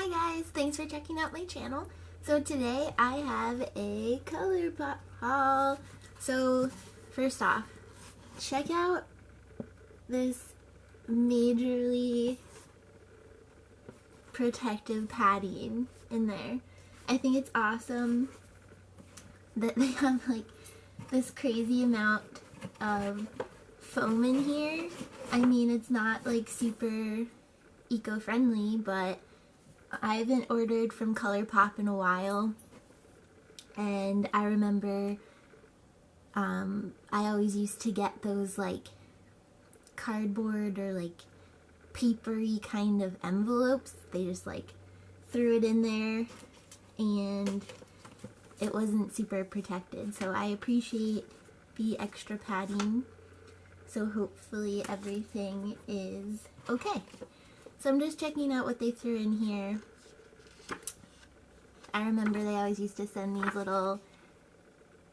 Hi guys, thanks for checking out my channel. So today I have a Colourpop haul. So first off, check out this majorly protective padding in there. I think it's awesome that they have like this crazy amount of foam in here. I mean, it's not like super eco-friendly, but I haven't ordered from Colourpop in a while, and I remember I always used to get those like cardboard or like papery kind of envelopes. They just like threw it in there and it wasn't super protected, so I appreciate the extra padding. So hopefully everything is okay. So I'm just checking out what they threw in here. I remember they always used to send these little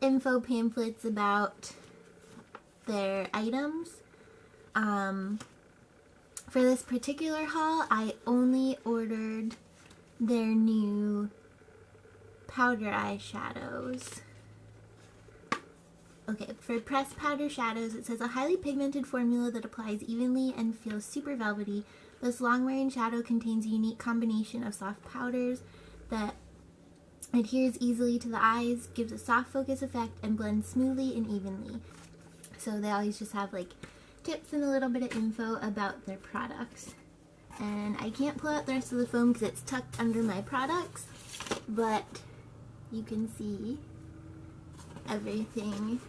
info pamphlets about their items. For this particular haul, I only ordered their new powder eyeshadows. Okay, for pressed powder shadows, it says a highly pigmented formula that applies evenly and feels super velvety. This long-wearing shadow contains a unique combination of soft powders that adheres easily to the eyes, gives a soft focus effect, and blends smoothly and evenly. So they always just have like tips and a little bit of info about their products. And I can't pull out the rest of the foam because it's tucked under my products, but you can see everything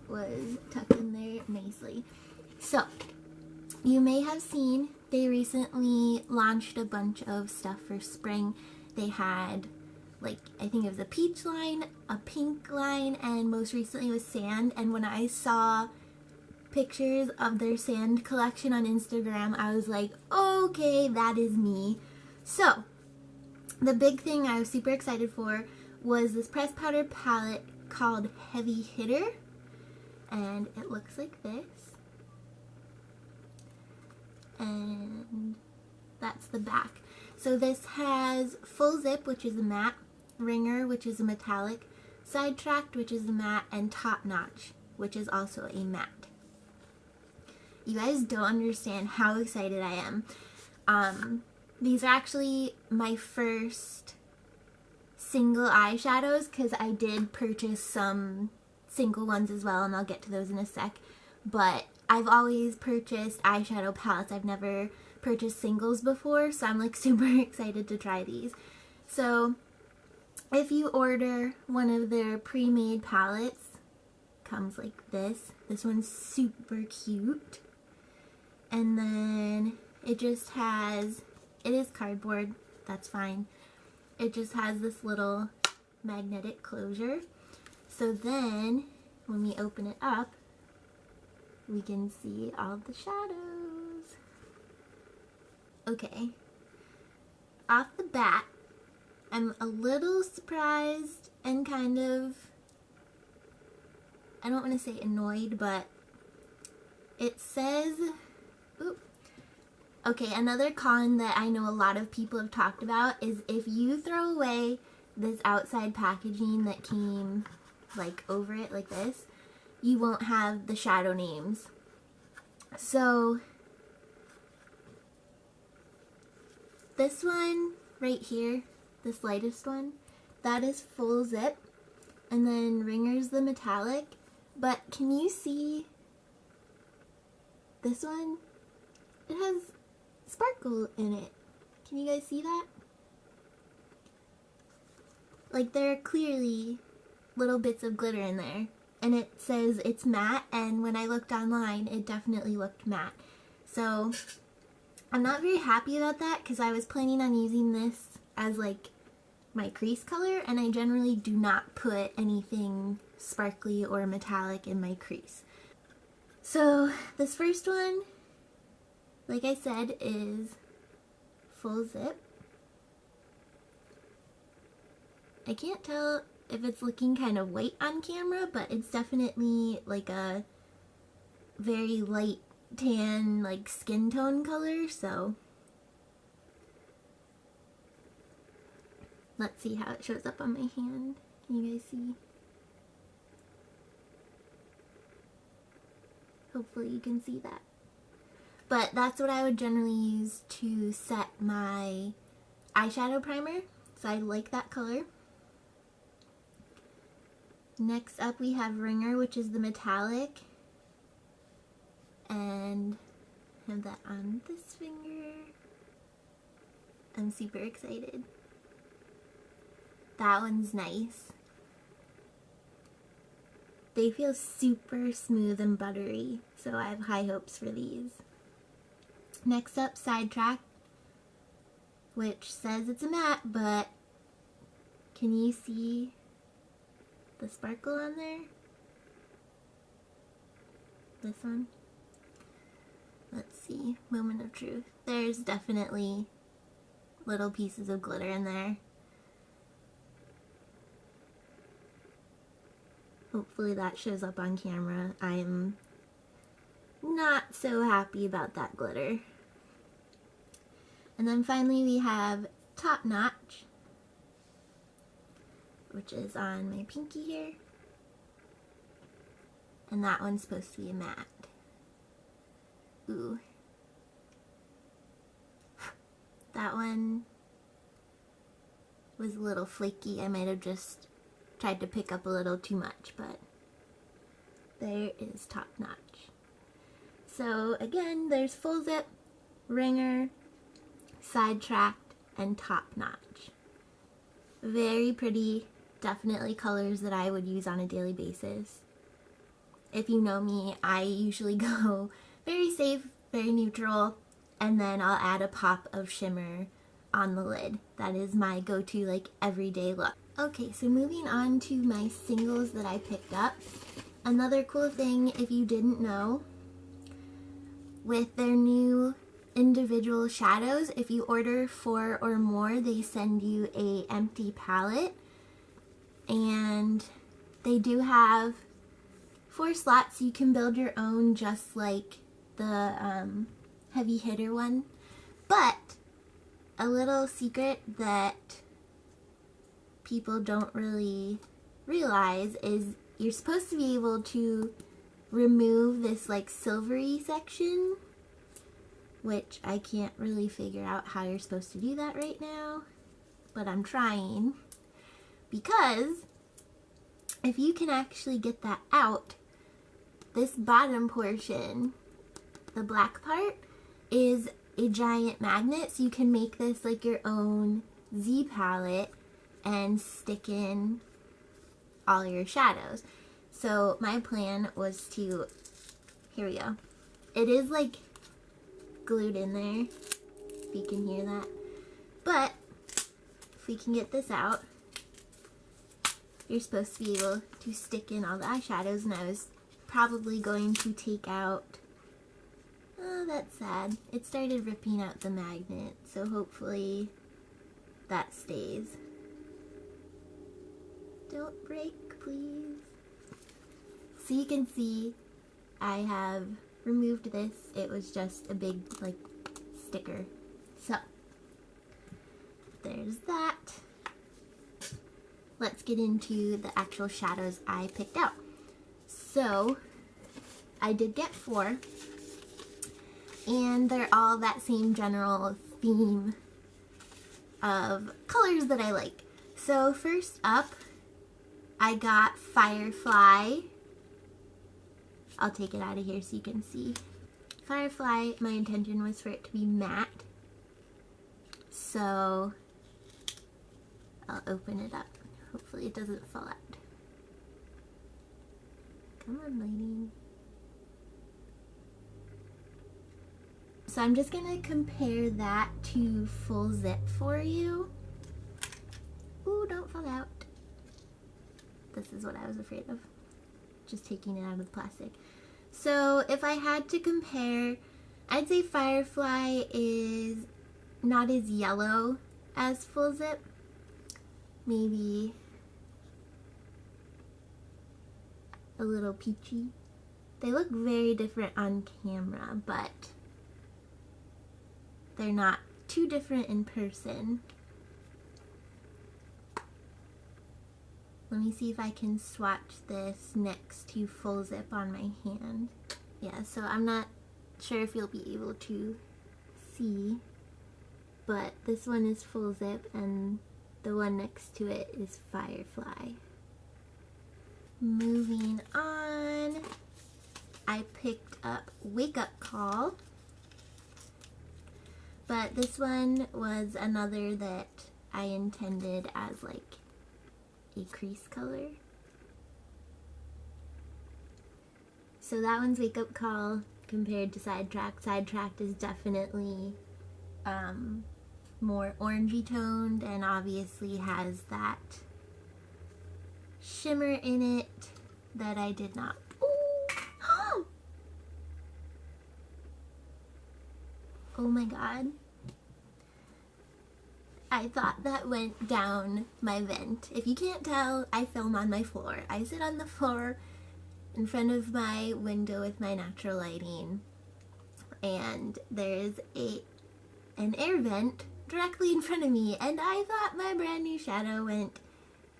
was tucked in there nicely. So you may have seen they recently launched a bunch of stuff for spring. They had like, I think it was a peach line, a pink line, and most recently was sand. And when I saw pictures of their sand collection on Instagram, I was like, okay, that is me. So the big thing I was super excited for was this pressed powder palette called Heavy Hitter, and it looks like this. And that's the back. So this has full zip, which is a matte, ringer, which is a metallic, sidetracked, which is a matte, and top notch, which is also a matte. You guys don't understand how excited I am. These are actually my first single eyeshadows, because I did purchase some single ones as well, and I'll get to those in a sec. But I've always purchased eyeshadow palettes. I've never purchased singles before, so I'm like super excited to try these. So if you order one of their pre-made palettes, comes like this. This one's super cute. And then it just has, it is cardboard, that's fine. It just has this little magnetic closure. So then when we open it up, we can see all the shadows. Okay, off the bat, I'm a little surprised and kind of, I don't want to say annoyed, but it says, oop. Okay, another con that I know a lot of people have talked about is if you throw away this outside packaging that came like over it like this, you won't have the shadow names. So this one right here, this lightest one, that is full zip, and then ringer's the metallic. But can you see this one? It has sparkle in it. Can you guys see that? Like, there are clearly little bits of glitter in there. And it says it's matte, and when I looked online, it definitely looked matte. So I'm not very happy about that, because I was planning on using this as like my crease color, and I generally do not put anything sparkly or metallic in my crease. So this first one, like I said, is full zip. I can't tell if it's looking kind of white on camera, but it's definitely like a very light tan, like skin tone color, so Let's see how it shows up on my hand. Can you guys see? Hopefully you can see that. But that's what I would generally use to set my eyeshadow primer. So I like that color. Next up we have Ringer, which is the metallic. And I have that on this finger. I'm super excited. That one's nice. They feel super smooth and buttery, so I have high hopes for these. Next up, Sidetrack, which says it's a matte, but can you see the sparkle on there? This one? Let's see, moment of truth. There's definitely little pieces of glitter in there. Hopefully that shows up on camera. I am not so happy about that glitter. And then finally we have Top Notch, which is on my pinky here. And that one's supposed to be a matte. Ooh. That one was a little flaky. I might have just tried to pick up a little too much, but there is Top Notch. So again, there's Full Zip, Ringer, Sidetracked, and Top Notch. Very pretty, definitely colors that I would use on a daily basis. If you know me, I usually go very safe, very neutral, and then I'll add a pop of shimmer on the lid. That is my go-to, like, everyday look. Okay, so moving on to my singles that I picked up. Another cool thing, if you didn't know, with their new individual shadows, if you order 4 or more, they send you a empty palette. And they do have 4 slots. You can build your own, just like the heavy hitter one. But a little secret that people don't really realize is you're supposed to be able to remove this like silvery section, which I can't really figure out how you're supposed to do that right now, but I'm trying, because if you can actually get that out, this bottom portion, the black part, is a giant magnet, so you can make this like your own Z palette and stick in all your shadows. So my plan was to, here we go. It is like glued in there, if you can hear that. But if we can get this out, you're supposed to be able to stick in all the eyeshadows, and I was probably going to take out, oh, that's sad. It started ripping out the magnet, so hopefully that stays. Don't break, please. So you can see I have removed this. It was just a big, like, sticker. So, there's that. Let's get into the actual shadows I picked out. So, I did get 4. And they're all that same general theme of colors that I like. So first up, I got Firefly. I'll take it out of here so you can see. Firefly, my intention was for it to be matte. So I'll open it up. Hopefully it doesn't fall out. Come on, lighting. So I'm just gonna compare that to Full Zip for you. Ooh, don't fall out. This is what I was afraid of. Just taking it out of the plastic. So if I had to compare, I'd say Firefly is not as yellow as Full Zip. Maybe a little peachy. They look very different on camera, but they're not too different in person. Let me see if I can swatch this next to full zip on my hand. Yeah, so I'm not sure if you'll be able to see, but this one is full zip and the one next to it is Firefly. Moving on, I picked up Wake Up Call, but this one was another that I intended as like a crease color. So that one's Wake Up Call compared to Sidetracked. Sidetracked is definitely more orangey toned and obviously has that shimmer in it that I did not. Ooh. Oh my god. I thought that went down my vent. If you can't tell, I film on my floor. I sit on the floor in front of my window with my natural lighting, and there's an air vent directly in front of me, and I thought my brand new shadow went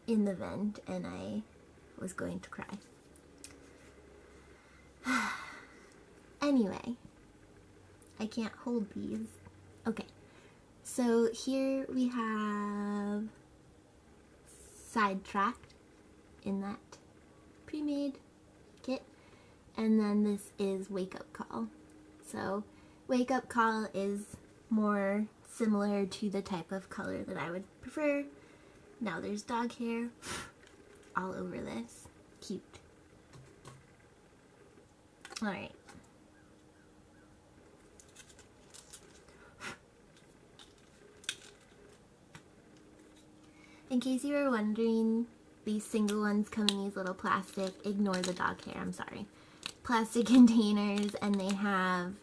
in the vent and I was going to cry. Anyway, I can't hold these. Okay, so here we have Sidetracked in that pre-made kit, and then this is Wake Up Call. So Wake Up Call is more similar to the type of color that I would prefer. Now there's dog hair all over this. Cute. Alright. In case you were wondering, these single ones come in these little plastic, ignore the dog hair, I'm sorry, plastic containers, and they have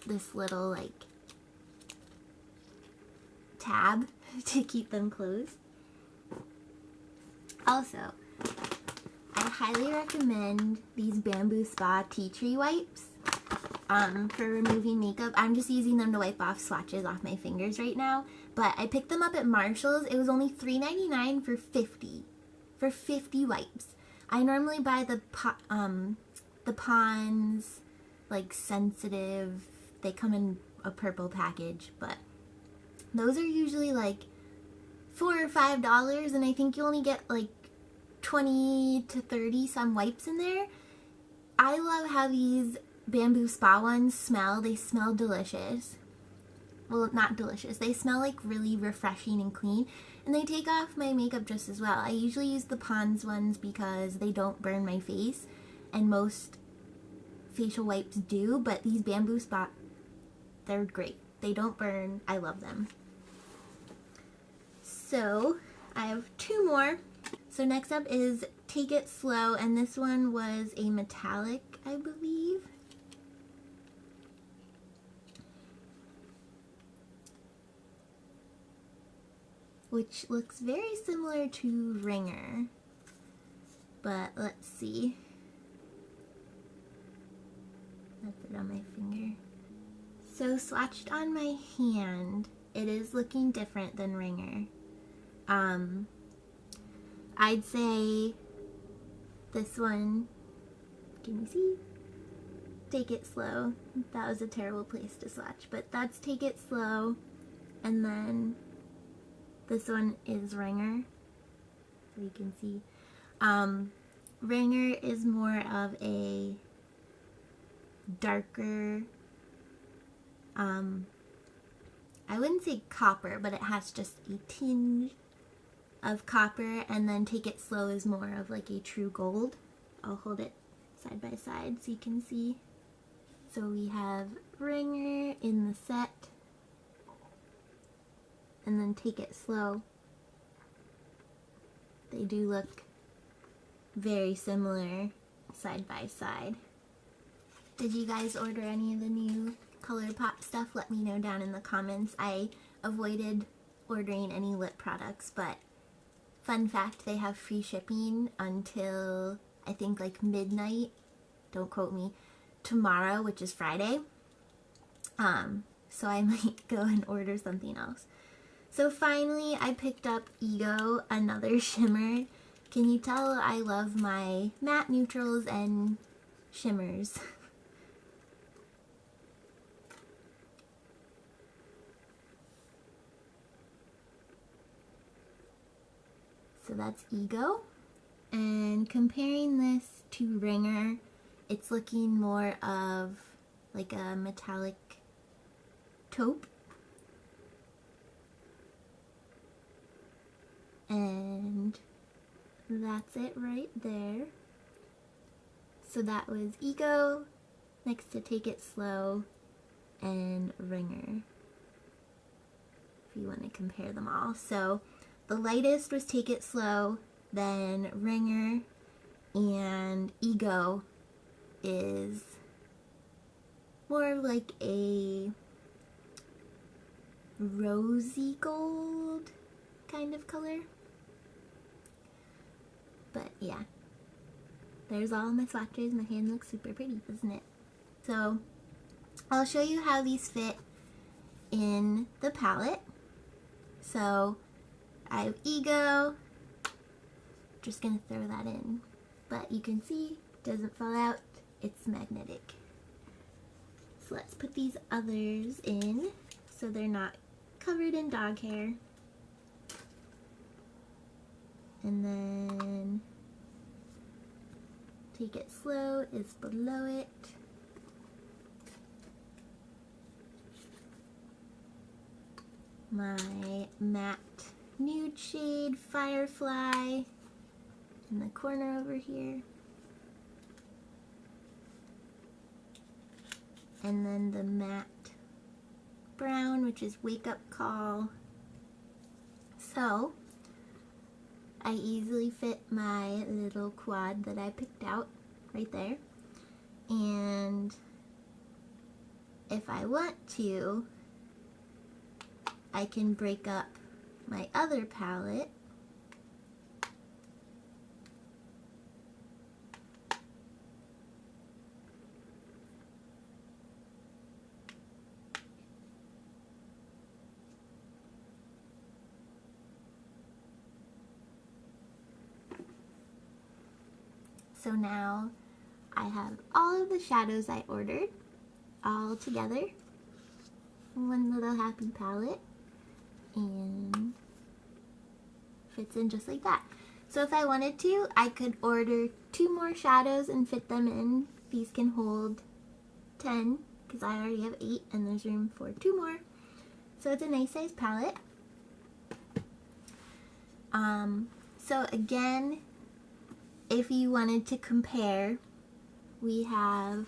this little like tab to keep them closed. Also, I highly recommend these Bamboo Spa Tea Tree wipes for removing makeup. I'm just using them to wipe off swatches off my fingers right now, but I picked them up at Marshall's. It was only $3.99 for 50 wipes. I normally buy the Pond's like sensitive, they come in a purple package, but those are usually like $4 or $5, and I think you only get like 20 to 30 some wipes in there. I love how these Bamboo Spa ones smell. They smell delicious. Well, not delicious. They smell like really refreshing and clean, and they take off my makeup just as well. I usually use the Pond's ones because they don't burn my face, and most facial wipes do, but these Bamboo Spa, they're great. They don't burn. I love them. So I have two more. So next up is Take It Slow, and this one was a metallic, I believe. Which looks very similar to Ringer, but let's see. That's it on my finger. So swatched on my hand, it is looking different than Ringer. I'd say this one, can you see? Take It Slow. That was a terrible place to swatch, but that's Take It Slow. And then this one is Ringer, so you can see. Ringer is more of a darker, I wouldn't say copper, but it has just a tinge of copper, and then Take It Slow is more of like a true gold. I'll hold it side by side so you can see. So we have Ringer in the set, and then Take It Slow. They do look very similar side by side. Did you guys order any of the new Colourpop stuff? Let me know down in the comments. I avoided ordering any lip products, but fun fact, they have free shipping until I think like midnight, don't quote me, tomorrow, which is Friday. So I might go and order something else. So finally I picked up Ego, another shimmer. Can you tell I love my matte neutrals and shimmers? So that's Ego. And comparing this to Ringer, it's looking more of like a metallic taupe. And that's it right there. So that was Ego, next to Take It Slow, and Ringer, if you want to compare them all. So the lightest was Take It Slow, then Ringer, and Ego is more like a rosy gold kind of color. But yeah, there's all my swatches. My hand looks super pretty, doesn't it? So I'll show you how these fit in the palette. So I have Ego, just gonna throw that in, but you can see it doesn't fall out, it's magnetic. So let's put these others in so they're not covered in dog hair. And then Take It Slow is below it. My matte nude shade Firefly in the corner over here. And then the matte brown, which is Wake Up Call. So I easily fit my little quad that I picked out right there. And if I want to, I can break up my other palette so now I have all of the shadows I ordered all together in one little happy palette, and fits in just like that. So if I wanted to, I could order 2 more shadows and fit them in. These can hold 10 because I already have 8 and there's room for 2 more. So it's a nice size palette. So again, if you wanted to compare, we have,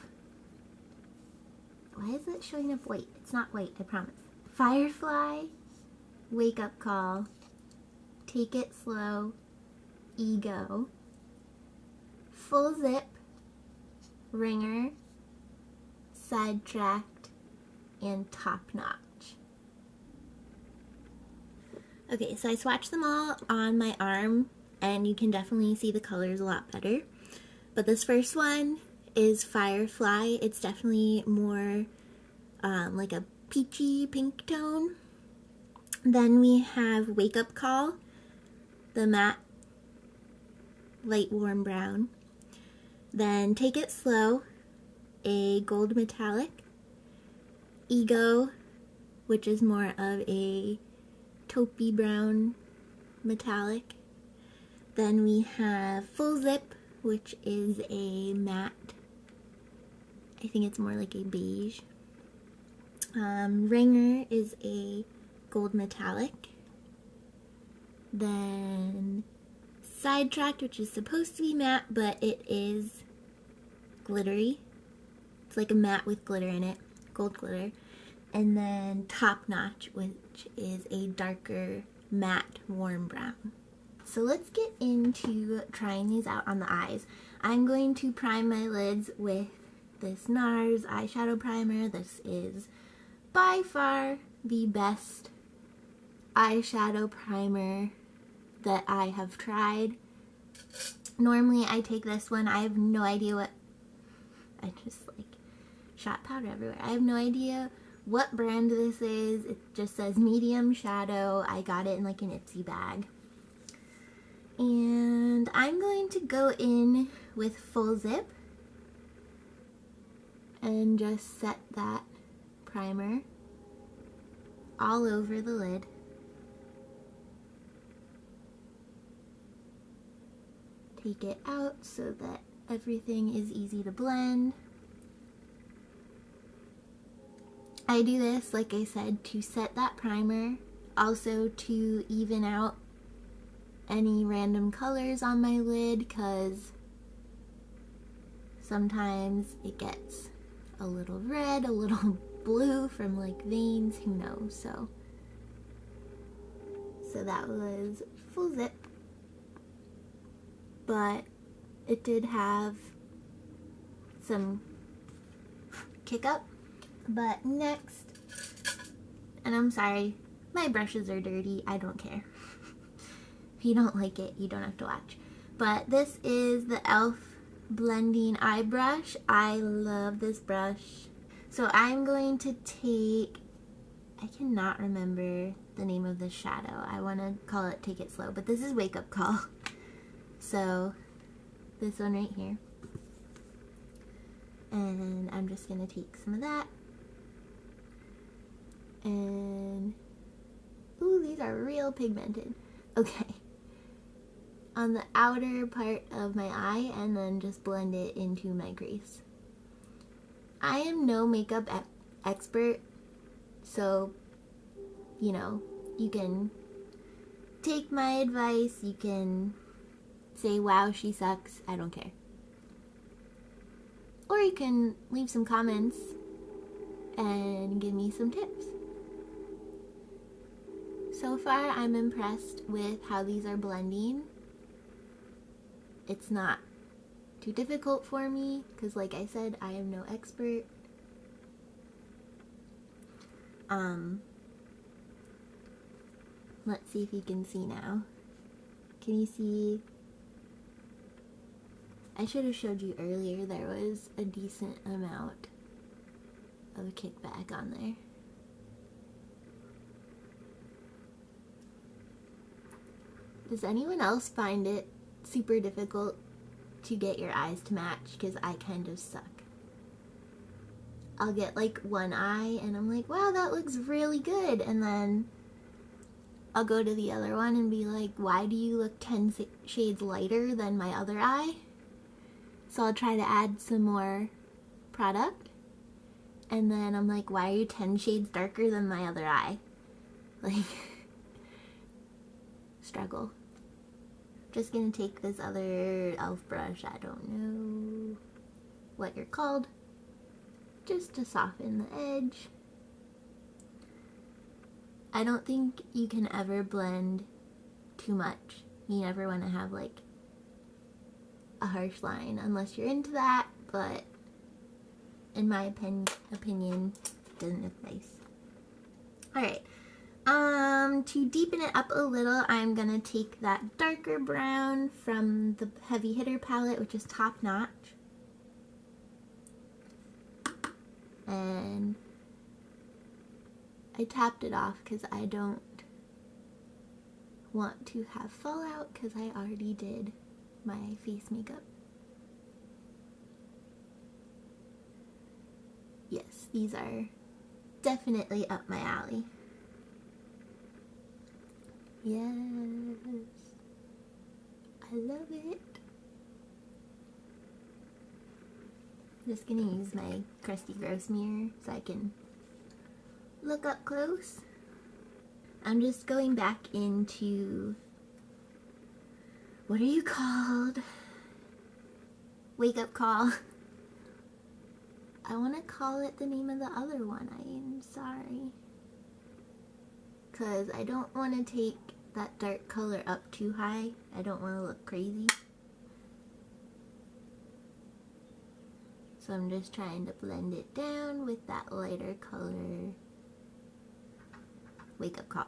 why is it showing up white? It's not white, I promise. Firefly, Wake Up Call, Take It Slow, Ego, Full Zip, Ringer, Sidetracked, and Top Notch. Okay, so I swatched them all on my arm, and you can definitely see the colors a lot better. But this first one is Firefly. It's definitely more like a peachy pink tone. Then we have Wake Up Call, the matte light warm brown. Then Take It Slow, a gold metallic. Ego, which is more of a taupey brown metallic. Then we have Full Zip, which is a matte, I think it's more like a beige. Ringer is a gold metallic. Then Sidetracked, which is supposed to be matte, but it is glittery. It's like a matte with glitter in it, gold glitter. And then Top Notch, which is a darker matte warm brown. So let's get into trying these out on the eyes. I'm going to prime my lids with this NARS eyeshadow primer. This is by far the best eyeshadow primer that I have tried. Normally I take this one, I have no idea what, I just like shot powder everywhere. I have no idea what brand this is. It just says medium shadow. I got it in like an Ipsy bag. And I'm going to go in with full zip and just set that primer all over the lid. Take it out so that everything is easy to blend. I do this, like I said, to set that primer, also to even out any random colors on my lid, because sometimes it gets a little red, a little blue from like veins, who knows. So that was full zip, but it did have some kick up. But next, and I'm sorry, my brushes are dirty, I don't care. If you don't like it, you don't have to watch. But this is the e.l.f. blending eye brush. I love this brush. So I'm going to take, I cannot remember the name of this shadow. I want to call it Take It Slow, but this is Wake Up Call. So this one right here. And I'm just going to take some of that. And, ooh, these are real pigmented. Okay. On the outer part of my eye, and then just blend it into my crease. I am no makeup expert, so, you know, you can take my advice, you can say, wow, she sucks, I don't care. Or you can leave some comments and give me some tips. So far, I'm impressed with how these are blending. It's not too difficult for me, because like I said, I am no expert. Let's see if you can see now. Can you see? I should have showed you earlier, there was a decent amount of kickback on there. Does anyone else find it super difficult to get your eyes to match? Because I kind of suck. I'll get like one eye and I'm like, wow, that looks really good. And then I'll go to the other one and be like, why do you look 10 shades lighter than my other eye? So I'll try to add some more product. And then I'm like, why are you 10 shades darker than my other eye? Like, struggle. Just gonna take this other e.l.f. brush, I don't know what you're called, just to soften the edge. I don't think you can ever blend too much. You never want to have like a harsh line unless you're into that, but in my opinion, it doesn't look nice. Alright. To deepen it up a little, I'm gonna take that darker brown from the Heavy Hitter palette, which is Top Notch. And I tapped it off because I don't want to have fallout because I already did my face makeup. Yes, these are definitely up my alley. Yes, I love it. Just gonna use my crusty gross mirror so I can look up close. I'm just going back into, what are you called? Wake Up Call. I want to call it the name of the other one. I am sorry. Because I don't want to take that dark color up too high. I don't want to look crazy. So I'm just trying to blend it down with that lighter color. Wake Up Call.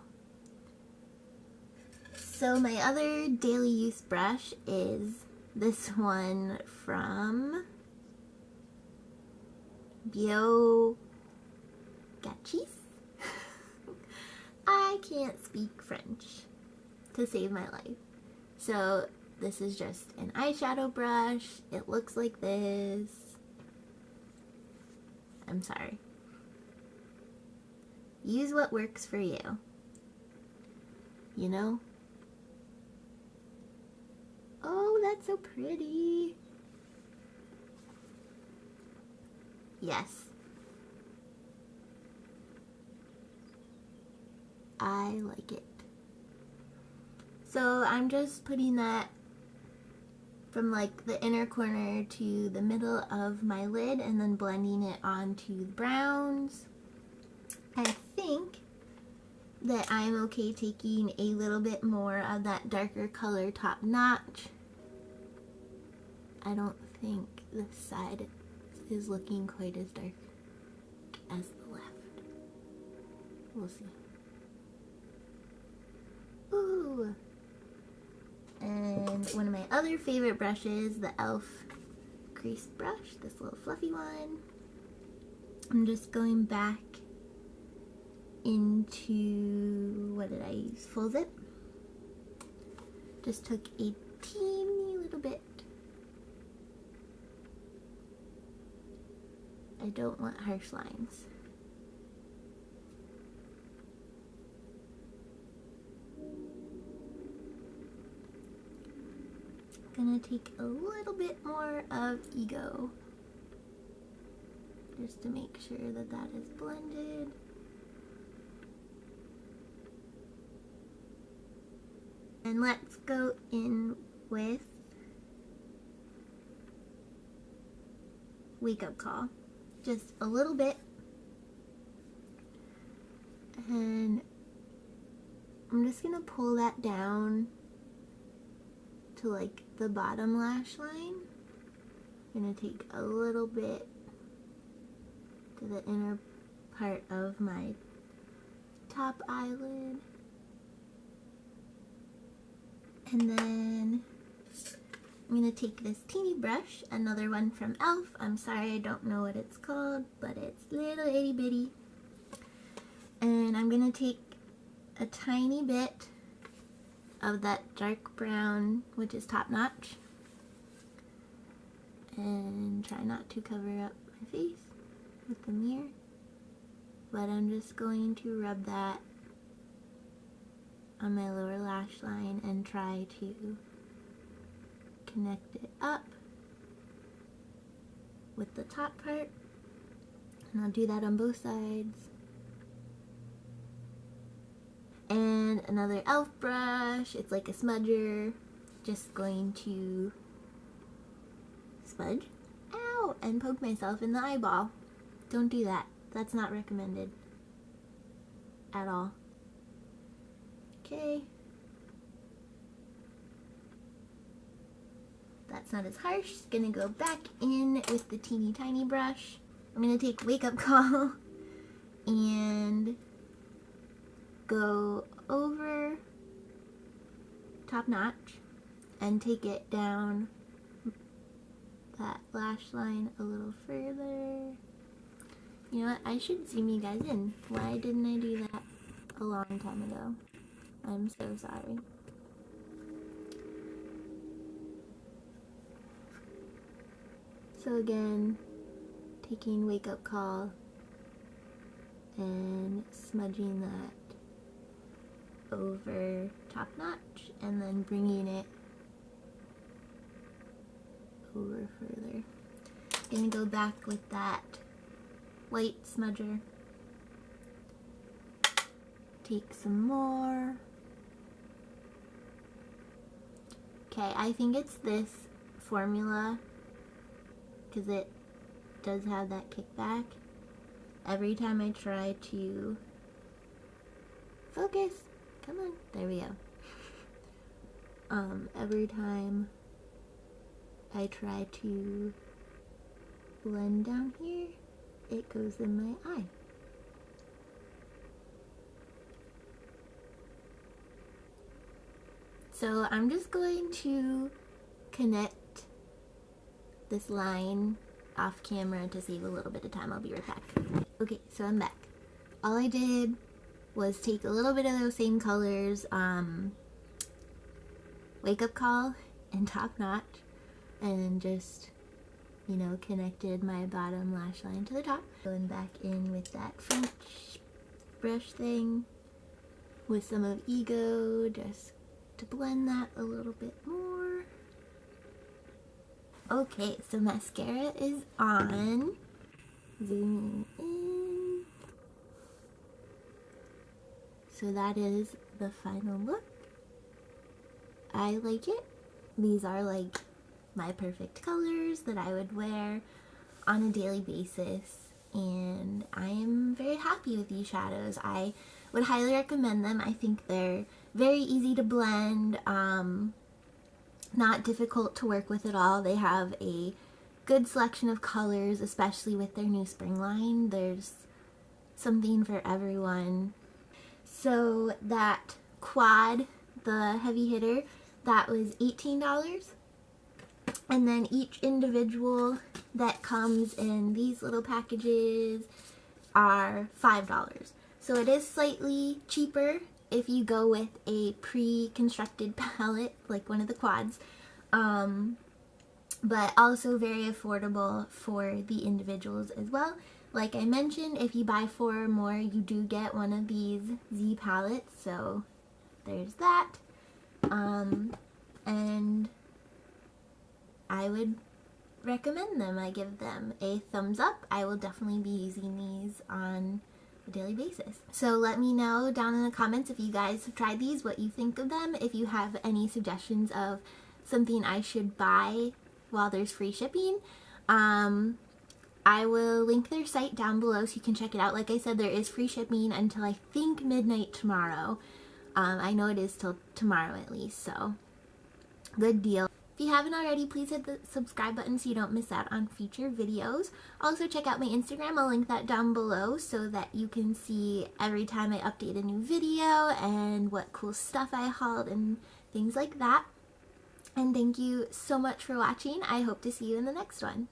So my other daily use brush is this one from Swatches. I can't speak French to save my life. So this is just an eyeshadow brush. It looks like this. I'm sorry. Use what works for you. You know? Oh, that's so pretty. Yes. I like it. So I'm just putting that from like the inner corner to the middle of my lid and then blending it onto the browns. I think that I'm okay taking a little bit more of that darker color top notch. I don't think this side is looking quite as dark as the left. We'll see. Ooh. And one of my other favorite brushes, the e.l.f. crease brush, this little fluffy one. I'm just going back into, what did I use? Full zip. Just took a teeny little bit. I don't want harsh lines. Gonna take a little bit more of Ego just to make sure that that is blended. And let's go in with Wake Up Call. Just a little bit. And I'm just gonna pull that down to like the bottom lash line. I'm gonna take a little bit to the inner part of my top eyelid. And then I'm gonna take this teeny brush, another one from e.l.f. I'm sorry, I don't know what it's called, but it's little itty bitty. And I'm gonna take a tiny bit of that dark brown, which is top notch, and try not to cover up my face with the mirror, but I'm just going to rub that on my lower lash line and try to connect it up with the top part, and I'll do that on both sides. And another e.l.f. brush, it's like a smudger, just going to smudge, ow, and poke myself in the eyeball. Don't do that, that's not recommended at all. Okay. That's not as harsh. Gonna go back in with the teeny tiny brush. I'm gonna take Wake Up Call and go over top notch and take it down that lash line a little further. You know what? I should zoom you guys in. Why didn't I do that a long time ago? I'm so sorry. So again, taking Wake Up Call and smudging that over top notch and then bringing it over further. Gonna go back with that white smudger. Take some more. Okay, I think it's this formula because it does have that kickback. Every time I try to focus, come on, there we go. Every time I try to blend down here, it goes in my eye. So I'm just going to connect this line off camera to save a little bit of time. I'll be right back. Okay, so I'm back. all I did was take a little bit of those same colors, Wake Up Call and Top Notch, and just, you know, connected my bottom lash line to the top. Going back in with that French brush thing with some of Ego, just to blend that a little bit more. Okay, so mascara is on. Zooming in. So that is the final look. I like it. These are like my perfect colors that I would wear on a daily basis, and I am very happy with these shadows. I would highly recommend them. I think they're very easy to blend, not difficult to work with at all. They have a good selection of colors, especially with their new spring line. There's something for everyone. So that quad, the heavy hitter, that was $18. And then each individual that comes in these little packages are $5. So it is slightly cheaper if you go with a pre-constructed palette, like one of the quads, but also very affordable for the individuals as well. Like I mentioned, if you buy 4 or more, you do get one of these Z palettes, so there's that. And I would recommend them. I give them a thumbs up. I will definitely be using these on a daily basis. So let me know down in the comments if you guys have tried these, what you think of them, if you have any suggestions of something I should buy while there's free shipping. I will link their site down below so you can check it out. Like I said, there is free shipping until I think midnight tomorrow. I know it is till tomorrow at least, so good deal. If you haven't already, please hit the subscribe button so you don't miss out on future videos. Also check out my Instagram, I'll link that down below so that you can see every time I update a new video and what cool stuff I hauled and things like that. And thank you so much for watching. I hope to see you in the next one.